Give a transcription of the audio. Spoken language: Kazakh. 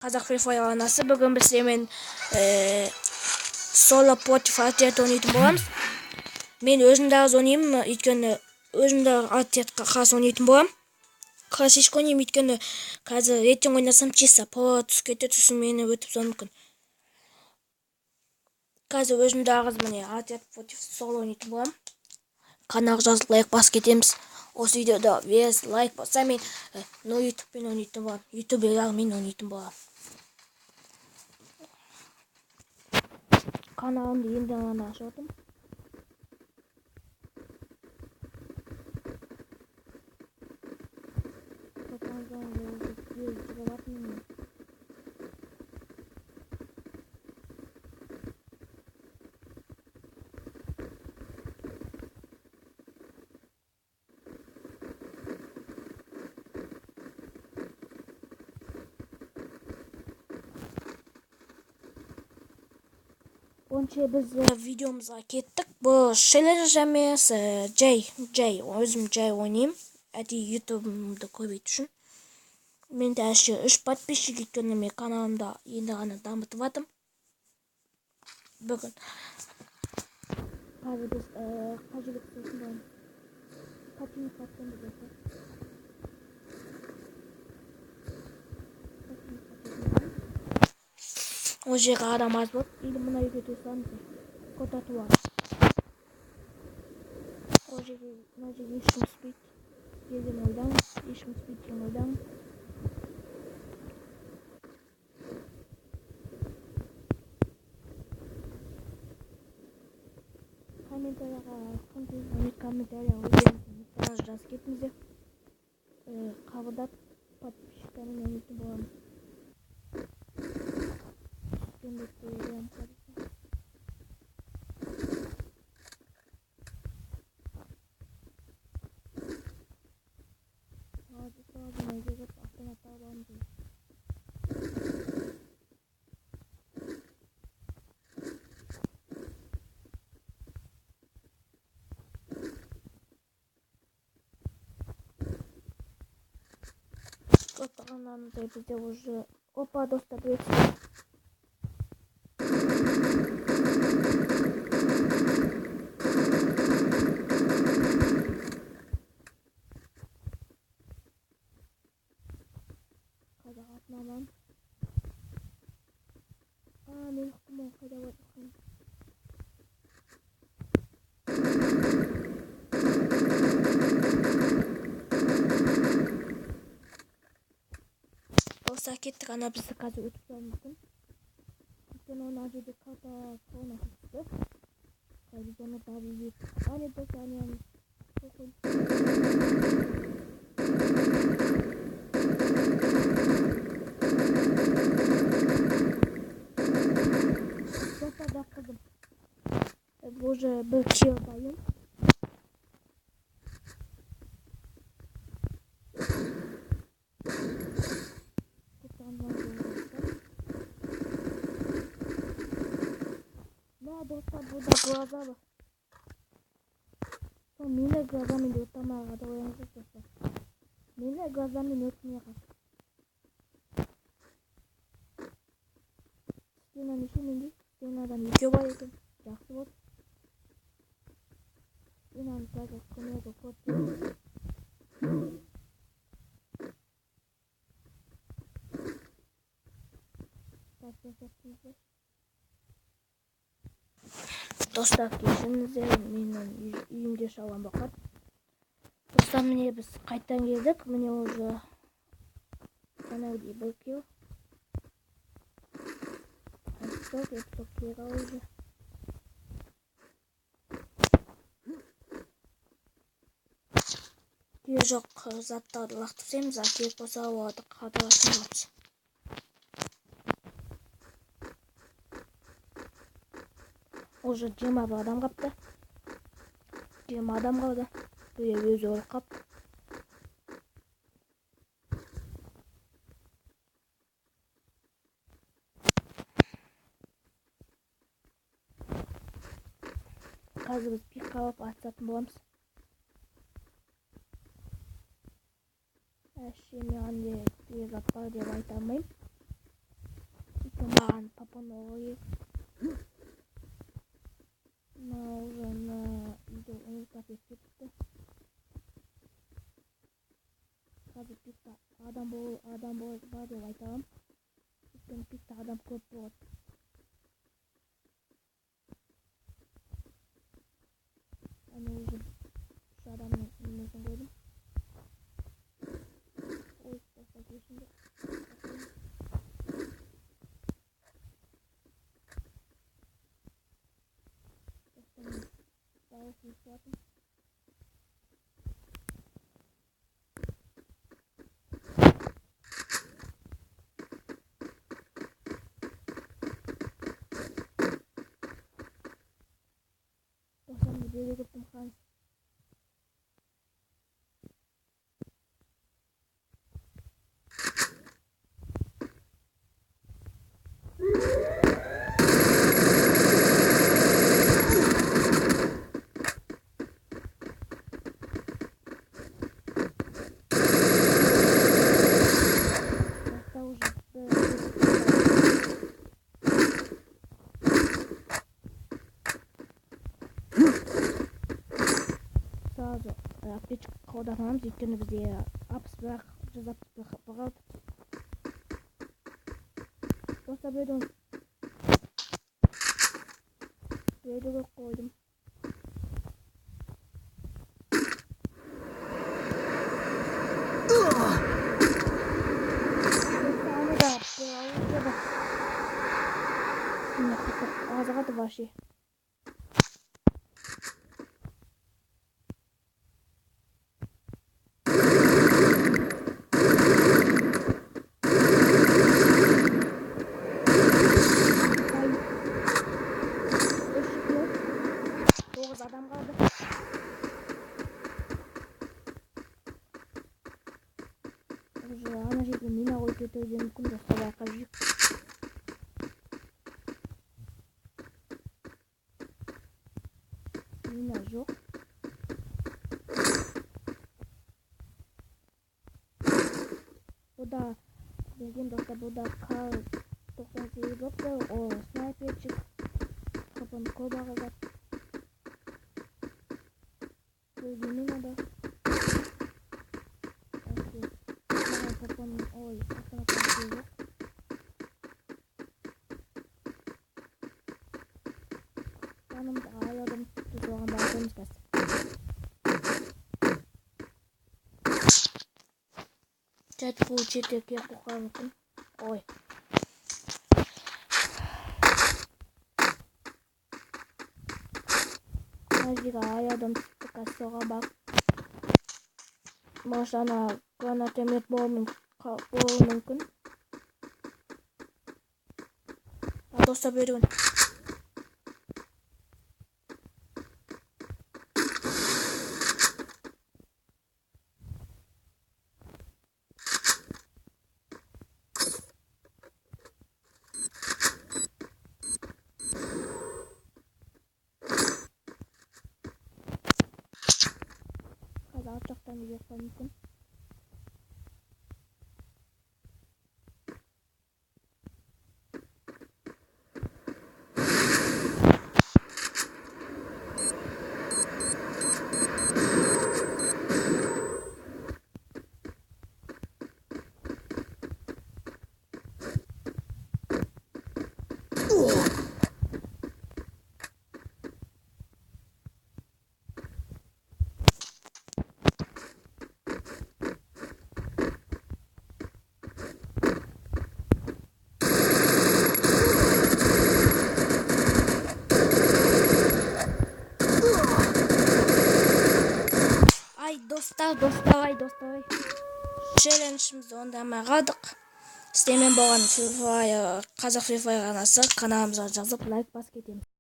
Қазақ Free Fire арнасы. Бүгін біз сенімен соло против аттиятты ойнайтын боламыз. Мен өзімді аз ойнаймын, өйткені өзімді аттиятқа қарсы ойнайтын болам. Классический ойнаймын, өйткені қазір ертең ойнасам чисто про түсіп кетеді, сосын мені өтіп қалуы мүмкін. Қазір өзімді аз міне аттият против соло ойнайтын болам. Каналға жазылып лайк басып кетеміз. Осы видеода вес лайк басса мен ютубпен ойнайтын болам. Ютубермен ойнайтын болам. Kanalımda yeniden açıyordum. Önce biz videomuza kettik. Bu challenge емес, Jay өзім Jay ойнаймын. Әдейі YouTube'ымды көбейту үшін. Мен де әші 3 подписчик, өйткені мен каналымда енді ғана дамытып жатырмын. Бүгін қазір біз қажылық сосын боламыз. Патинг аттанды болса. Ол жерге адам аз болды. Или мына үйге төселамыз. Котату бар. Ол жерге ешкім түспейді деген ойдамын. Ешкім түспейді деген ойдамын. Комментарияға өздеріңіз жазып кетіңіздер. Қабылдап подписчиктермен ойнайтын боламыз. Оттағаннан бізде уже опа достар өтсін. Қазақ атынаман. Мен ұқтым ол қайда отырған. Достар кеттік, ана бізді қазір өтіп қалуы мүмкін. Өйткені оны жерде карта соғына түсті. Біз оны табылып. Ане достар, ане. Достар қылдым. Уже бір кişi дайын. Достар, burada глаза var. Mine глазами өтамай қада оянсыз достар. Mine глазами өтмей қад. Стена неше менде? Стенадан екеу бар екен. Жақсы болды. Стенаны қазір көмегі код дейміз. Достар, кешіріңіздер, менің үйімде шалам бақат. Достар, міне біз қайттан келдік. Міне уже каналды бір кеу. Эпизод кеға уже. Кеу жоқ заттарды лақтырсаймыз, керек болса оларды қадаласын боламыз. Уже 20 адам қапты. 20 адам қалды. Бұл өзі өліп қап. Қазір біз пик қалап атысатын боламыз. Әші мен андай зат бар деп айта алмаймын. попон ой. Уже на видео результат кетті. Қазір пикта адам бар деп айтамын. Өйткені пикта адам көп болады. Аны уже şu adamın несін қойдым. Ой, тоқта кешінде. Дауыс естіп. Dostlarım videoyu gördüm kan. Sağdı. Aптечка қолданамыз, өйткені бізде апс бірақ жүз апс қалды. Достар бөлігі қойдым. Ağzıға da başı. Adam kaldı. Уже ана жерге мина қойып кетуі де мүмкін, достар, байқап жүрейік. Мина жоқ. Бұда білген достар, бұда К-98 бопты, ол снайперчик. Қапын көп ағылдап. Мина да. Ой, автоматом жоқ. Жанымды аяладым, соған барғанымыз қазір. Жәді бұл жетекке қоқар мүмкін. Ой. Мәждегі аяладым, қазір соға бақ. Машана гранатомет болуы мүмкін. Достар беруін. Қазір алып жақтан үйге қой мүмкін. Достар, челленджімізді ондамағадық. Істемен болған Қазақ Free Fire арнасы каналымызға жазып лайк басып кетеміз.